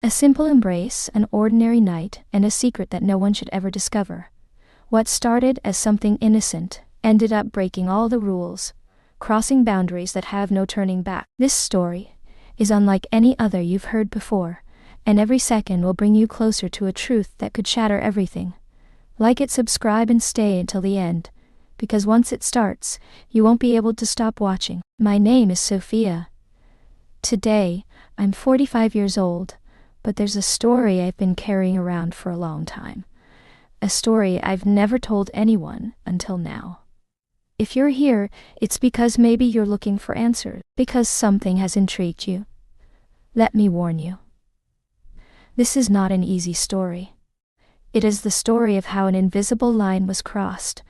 A simple embrace, an ordinary night, and a secret that no one should ever discover. What started as something innocent ended up breaking all the rules, crossing boundaries that have no turning back. This story is unlike any other you've heard before, and every second will bring you closer to a truth that could shatter everything. Like it, subscribe, and stay until the end, because once it starts, you won't be able to stop watching. My name is Sophia. Today, I'm 45 years old, but there's a story I've been carrying around for a long time. A story I've never told anyone until now. If you're here, it's because maybe you're looking for answers, because something has intrigued you. Let me warn you. This is not an easy story. It is the story of how an invisible line was crossed,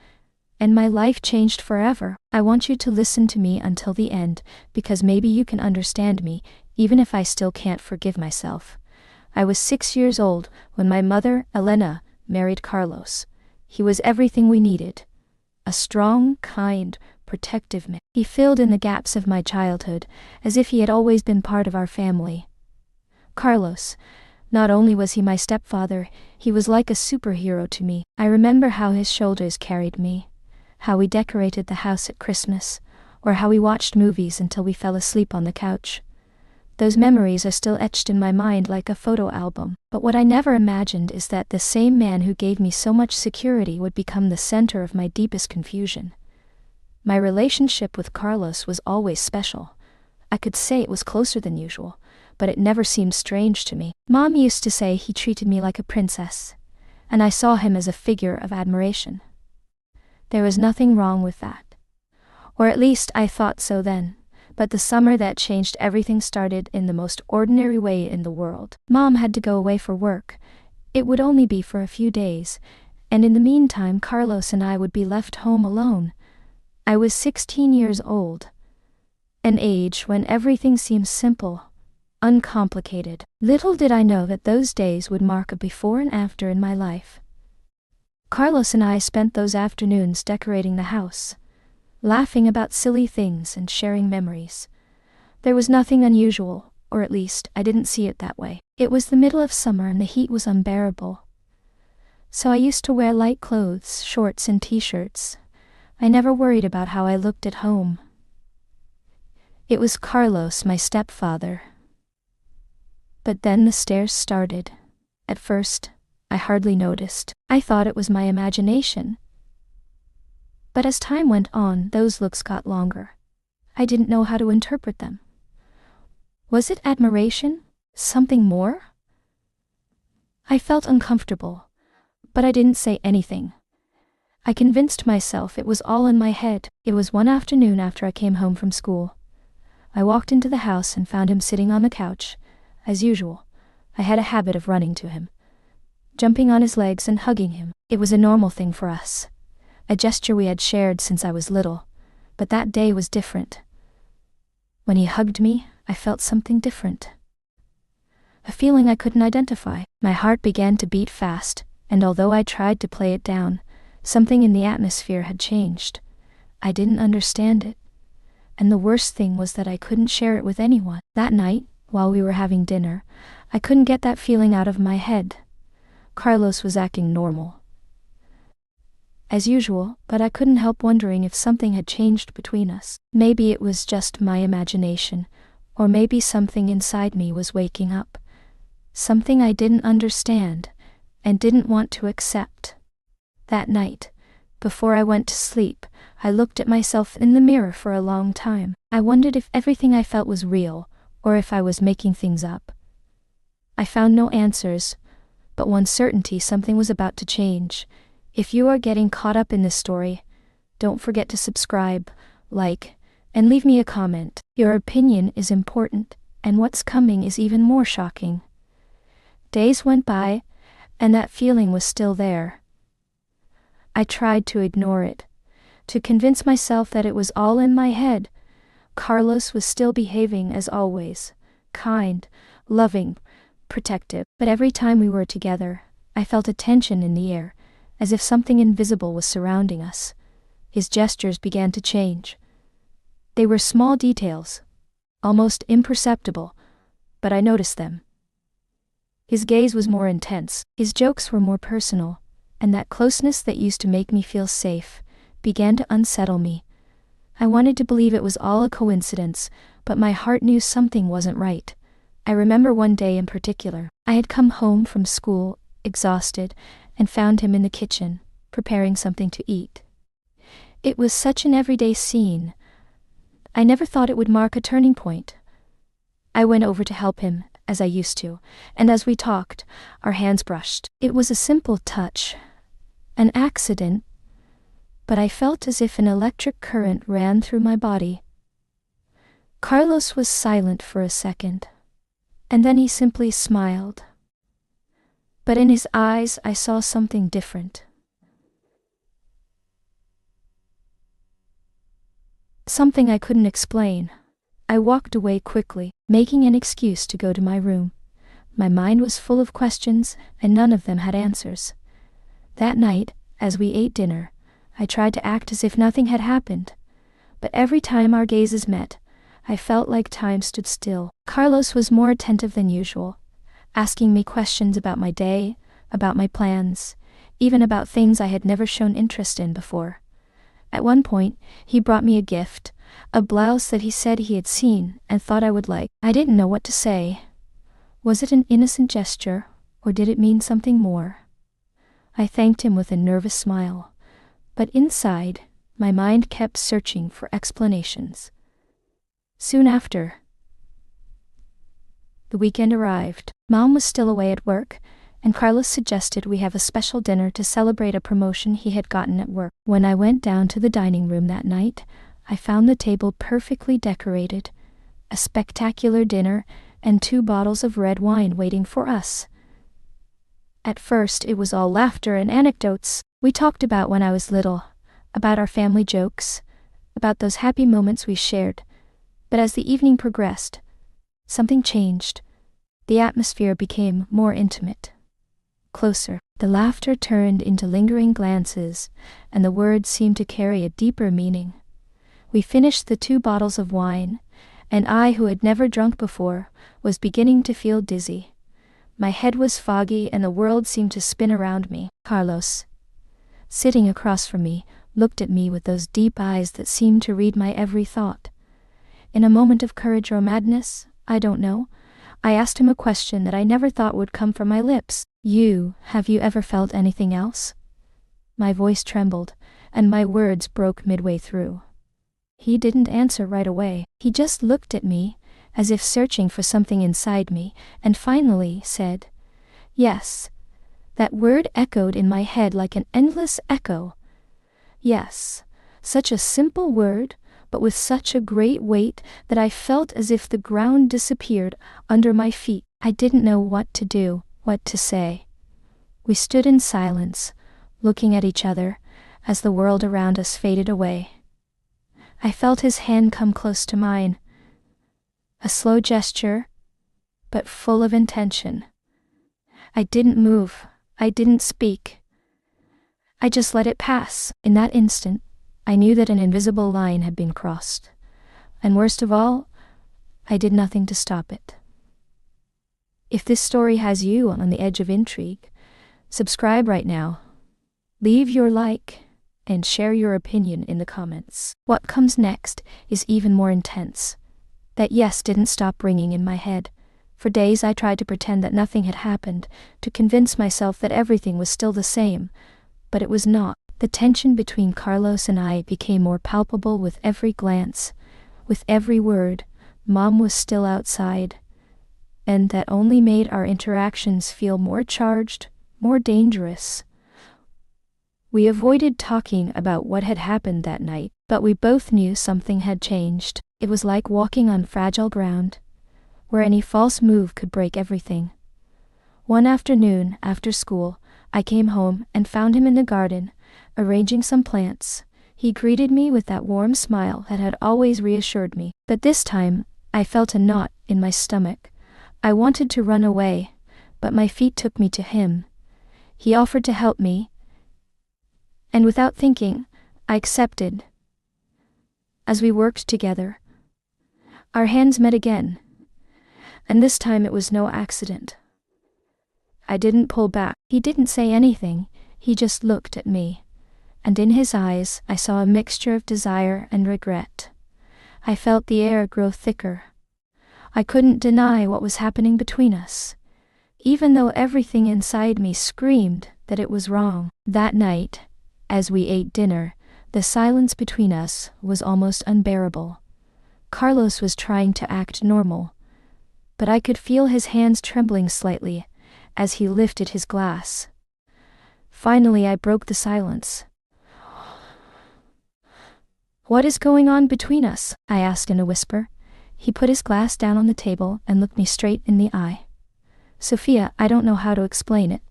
and my life changed forever. I want you to listen to me until the end, because maybe you can understand me, even if I still can't forgive myself. I was 6 years old when my mother, Elena, married Carlos. He was everything we needed. A strong, kind, protective man. He filled in the gaps of my childhood, as if he had always been part of our family. Carlos, not only was he my stepfather, he was like a superhero to me. I remember how his shoulders carried me, how we decorated the house at Christmas, or how we watched movies until we fell asleep on the couch. Those memories are still etched in my mind like a photo album. But what I never imagined is that the same man who gave me so much security would become the center of my deepest confusion. My relationship with Carlos was always special. I could say it was closer than usual, but it never seemed strange to me. Mom used to say he treated me like a princess, and I saw him as a figure of admiration. There was nothing wrong with that. Or at least I thought so then. But the summer that changed everything started in the most ordinary way in the world. Mom had to go away for work. It would only be for a few days, and in the meantime Carlos and I would be left home alone. I was 16 years old. An age when everything seems simple, uncomplicated. Little did I know that those days would mark a before and after in my life. Carlos and I spent those afternoons decorating the house, laughing about silly things and sharing memories. There was nothing unusual, or at least I didn't see it that way. It was the middle of summer and the heat was unbearable. So I used to wear light clothes, shorts and t-shirts. I never worried about how I looked at home. It was Carlos, my stepfather. But then the stares started. At first, I hardly noticed. I thought it was my imagination. But as time went on, those looks got longer. I didn't know how to interpret them. Was it admiration? Something more? I felt uncomfortable, but I didn't say anything. I convinced myself it was all in my head. It was one afternoon after I came home from school. I walked into the house and found him sitting on the couch. As usual, I had a habit of running to him, jumping on his legs and hugging him. It was a normal thing for us, a gesture we had shared since I was little, but that day was different. When he hugged me, I felt something different. A feeling I couldn't identify. My heart began to beat fast, and although I tried to play it down, something in the atmosphere had changed. I didn't understand it, and the worst thing was that I couldn't share it with anyone. That night, while we were having dinner, I couldn't get that feeling out of my head. Carlos was acting normal, as usual, but I couldn't help wondering if something had changed between us. Maybe it was just my imagination, or maybe something inside me was waking up. Something I didn't understand, and didn't want to accept. That night, before I went to sleep, I looked at myself in the mirror for a long time. I wondered if everything I felt was real, or if I was making things up. I found no answers, but one certainty: something was about to change. If you are getting caught up in this story, don't forget to subscribe, like, and leave me a comment. Your opinion is important, and what's coming is even more shocking. Days went by, and that feeling was still there. I tried to ignore it, to convince myself that it was all in my head. Carlos was still behaving as always, kind, loving, protective. But every time we were together, I felt a tension in the air, as if something invisible was surrounding us. His gestures began to change. They were small details, almost imperceptible, but I noticed them. His gaze was more intense, his jokes were more personal, and that closeness that used to make me feel safe began to unsettle me. I wanted to believe it was all a coincidence, but my heart knew something wasn't right. I remember one day in particular. I had come home from school, exhausted, and found him in the kitchen, preparing something to eat. It was such an everyday scene. I never thought it would mark a turning point. I went over to help him, as I used to, and as we talked, our hands brushed. It was a simple touch, an accident, but I felt as if an electric current ran through my body. Carlos was silent for a second, and then he simply smiled. But in his eyes I saw something different. Something I couldn't explain. I walked away quickly, making an excuse to go to my room. My mind was full of questions, and none of them had answers. That night, as we ate dinner, I tried to act as if nothing had happened. But every time our gazes met, I felt like time stood still. Carlos was more attentive than usual, asking me questions about my day, about my plans, even about things I had never shown interest in before. At one point, he brought me a gift, a blouse that he said he had seen and thought I would like. I didn't know what to say. Was it an innocent gesture, or did it mean something more? I thanked him with a nervous smile, but inside, my mind kept searching for explanations. Soon after, the weekend arrived. Mom was still away at work, and Carlos suggested we have a special dinner to celebrate a promotion he had gotten at work. When I went down to the dining room that night, I found the table perfectly decorated, a spectacular dinner, and 2 bottles of red wine waiting for us. At first it was all laughter and anecdotes. We talked about when I was little, about our family jokes, about those happy moments we shared. But as the evening progressed, something changed. The atmosphere became more intimate, closer. The laughter turned into lingering glances, and the words seemed to carry a deeper meaning. We finished the 2 bottles of wine, and I, who had never drunk before, was beginning to feel dizzy. My head was foggy and the world seemed to spin around me. Carlos, sitting across from me, looked at me with those deep eyes that seemed to read my every thought. In a moment of courage or madness, I don't know, I asked him a question that I never thought would come from my lips. Have you ever felt anything else? My voice trembled, and my words broke midway through. He didn't answer right away. He just looked at me, as if searching for something inside me, and finally said, "Yes." That word echoed in my head like an endless echo. Yes, such a simple word, but with such a great weight that I felt as if the ground disappeared under my feet. I didn't know what to do, what to say. We stood in silence, looking at each other, as the world around us faded away. I felt his hand come close to mine. A slow gesture, but full of intention. I didn't move, I didn't speak. I just let it pass. In that instant, I knew that an invisible line had been crossed. And worst of all, I did nothing to stop it. If this story has you on the edge of intrigue, subscribe right now. Leave your like and share your opinion in the comments. What comes next is even more intense. That yes didn't stop ringing in my head. For days I tried to pretend that nothing had happened, to convince myself that everything was still the same, but it was not. The tension between Carlos and I became more palpable with every glance, with every word. Mom was still outside, and that only made our interactions feel more charged, more dangerous. We avoided talking about what had happened that night, but we both knew something had changed. It was like walking on fragile ground, where any false move could break everything. One afternoon, after school, I came home and found him in the garden, arranging some plants. He greeted me with that warm smile that had always reassured me. But this time, I felt a knot in my stomach. I wanted to run away, but my feet took me to him. He offered to help me, and without thinking, I accepted. As we worked together, our hands met again, and this time it was no accident. I didn't pull back. He didn't say anything, he just looked at me. And in his eyes, I saw a mixture of desire and regret. I felt the air grow thicker. I couldn't deny what was happening between us, even though everything inside me screamed that it was wrong. That night, as we ate dinner, the silence between us was almost unbearable. Carlos was trying to act normal, but I could feel his hands trembling slightly as he lifted his glass. Finally, I broke the silence. "What is going on between us?" I asked in a whisper. He put his glass down on the table and looked me straight in the eye. "Sophia, I don't know how to explain it,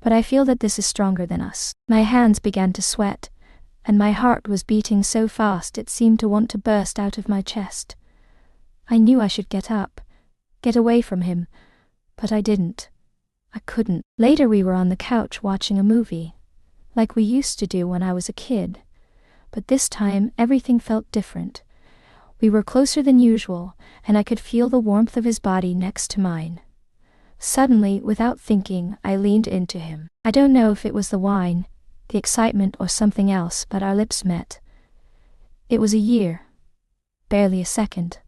but I feel that this is stronger than us." My hands began to sweat, and my heart was beating so fast it seemed to want to burst out of my chest. I knew I should get up, get away from him, but I didn't. I couldn't. Later we were on the couch watching a movie, like we used to do when I was a kid. But this time everything felt different. We were closer than usual, and I could feel the warmth of his body next to mine. Suddenly, without thinking, I leaned into him. I don't know if it was the wine, the excitement, or something else, but our lips met. It was a year, barely a second.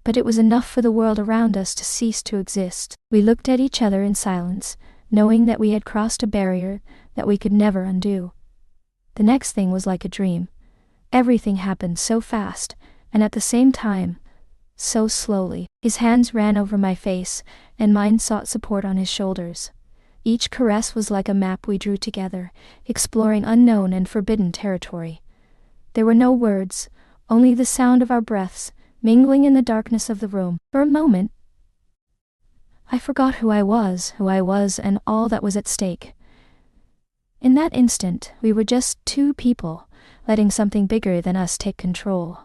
But it was enough for the world around us to cease to exist. We looked at each other in silence, knowing that we had crossed a barrier that we could never undo. The next thing was like a dream. Everything happened so fast, and at the same time, so slowly. His hands ran over my face, and mine sought support on his shoulders. Each caress was like a map we drew together, exploring unknown and forbidden territory. There were no words, only the sound of our breaths, mingling in the darkness of the room. For a moment, I forgot who I was, and all that was at stake. In that instant, we were just two people, letting something bigger than us take control.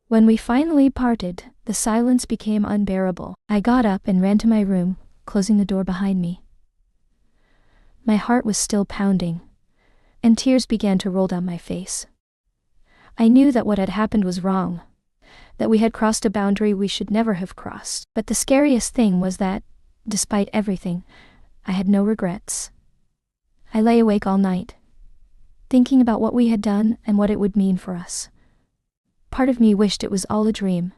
When we finally parted, the silence became unbearable. I got up and ran to my room, closing the door behind me. My heart was still pounding, and tears began to roll down my face. I knew that what had happened was wrong, that we had crossed a boundary we should never have crossed. But the scariest thing was that, despite everything, I had no regrets. I lay awake all night, thinking about what we had done and what it would mean for us. Part of me wished it was all a dream.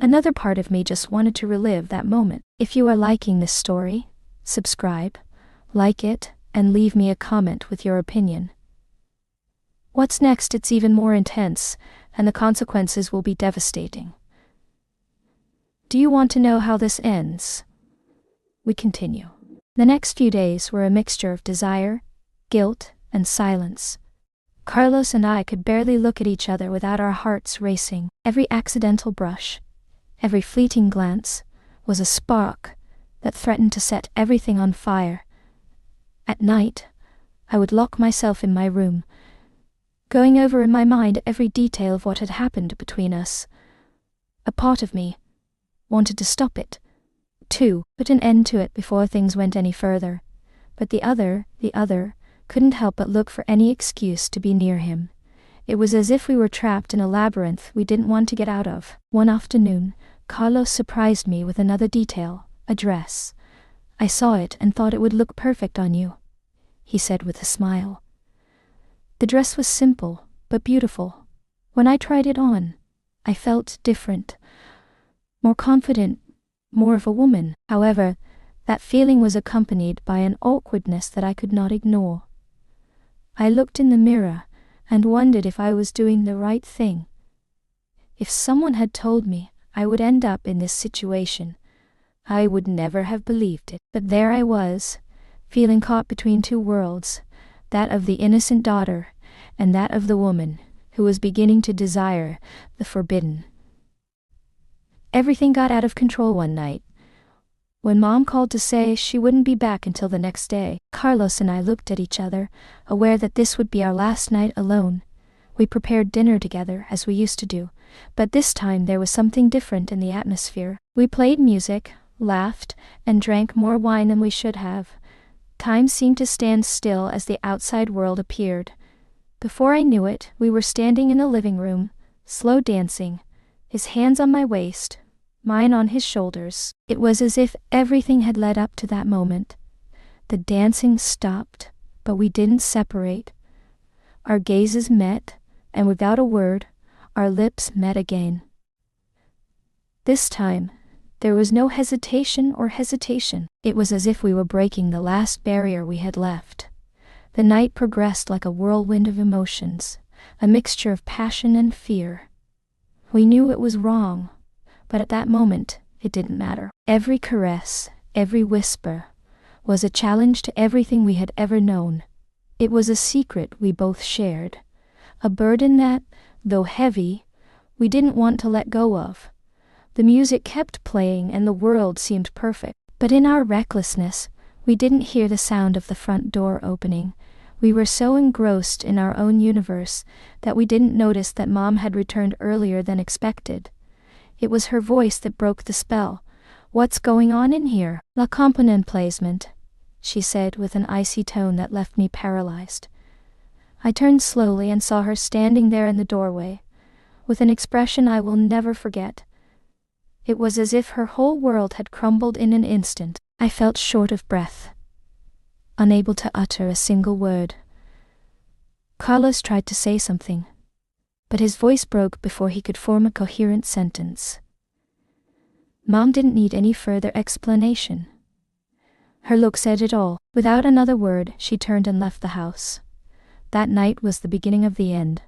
Another part of me just wanted to relive that moment. If you are liking this story, subscribe, like it, and leave me a comment with your opinion. What's next? It's even more intense, and the consequences will be devastating. Do you want to know how this ends? We continue. The next few days were a mixture of desire, guilt, and silence. Carlos and I could barely look at each other without our hearts racing. Every accidental brush, every fleeting glance, was a spark that threatened to set everything on fire. At night, I would lock myself in my room, going over in my mind every detail of what had happened between us. A part of me wanted to stop it, to put an end to it before things went any further, but the other couldn't help but look for any excuse to be near him. It was as if we were trapped in a labyrinth we didn't want to get out of. One afternoon, Carlos surprised me with another detail, a dress. "I saw it and thought it would look perfect on you," he said with a smile. The dress was simple, but beautiful. When I tried it on, I felt different, more confident, more of a woman. However, that feeling was accompanied by an awkwardness that I could not ignore. I looked in the mirror and wondered if I was doing the right thing. If someone had told me I would end up in this situation, I would never have believed it. But there I was, feeling caught between two worlds, that of the innocent daughter and that of the woman who was beginning to desire the forbidden. Everything got out of control one night, when Mom called to say she wouldn't be back until the next day. Carlos and I looked at each other, aware that this would be our last night alone. We prepared dinner together as we used to do, but this time there was something different in the atmosphere. We played music, laughed, and drank more wine than we should have. Time seemed to stand still as the outside world appeared. Before I knew it, we were standing in a living room, slow dancing, his hands on my waist, mine on his shoulders. It was as if everything had led up to that moment. The dancing stopped, but we didn't separate. Our gazes met, and without a word, our lips met again. This time, there was no hesitation. It was as if we were breaking the last barrier we had left. The night progressed like a whirlwind of emotions, a mixture of passion and fear. We knew it was wrong, but at that moment, it didn't matter. Every caress, every whisper, was a challenge to everything we had ever known. It was a secret we both shared, a burden that, though heavy, we didn't want to let go of. The music kept playing and the world seemed perfect. But in our recklessness, we didn't hear the sound of the front door opening. We were so engrossed in our own universe that we didn't notice that Mom had returned earlier than expected. It was her voice that broke the spell. "What's going on in here?" "La component placement," she said with an icy tone that left me paralyzed. I turned slowly and saw her standing there in the doorway, with an expression I will never forget. It was as if her whole world had crumbled in an instant. I felt short of breath, unable to utter a single word. Carlos tried to say something, but his voice broke before he could form a coherent sentence. Mom didn't need any further explanation. Her look said it all. Without another word, she turned and left the house. That night was the beginning of the end.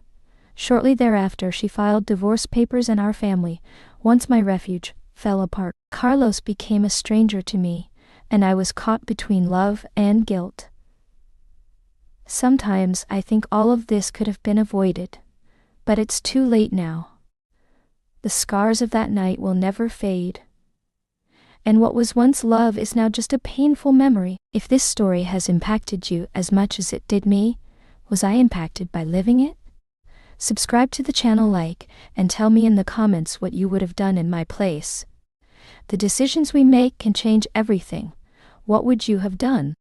Shortly thereafter, she filed divorce papers and our family, once my refuge, fell apart. Carlos became a stranger to me, and I was caught between love and guilt. Sometimes I think all of this could have been avoided, but it's too late now. The scars of that night will never fade, and what was once love is now just a painful memory. If this story has impacted you as much as it did me, was I impacted by living it? Subscribe to the channel, and tell me in the comments what you would have done in my place. The decisions we make can change everything. What would you have done?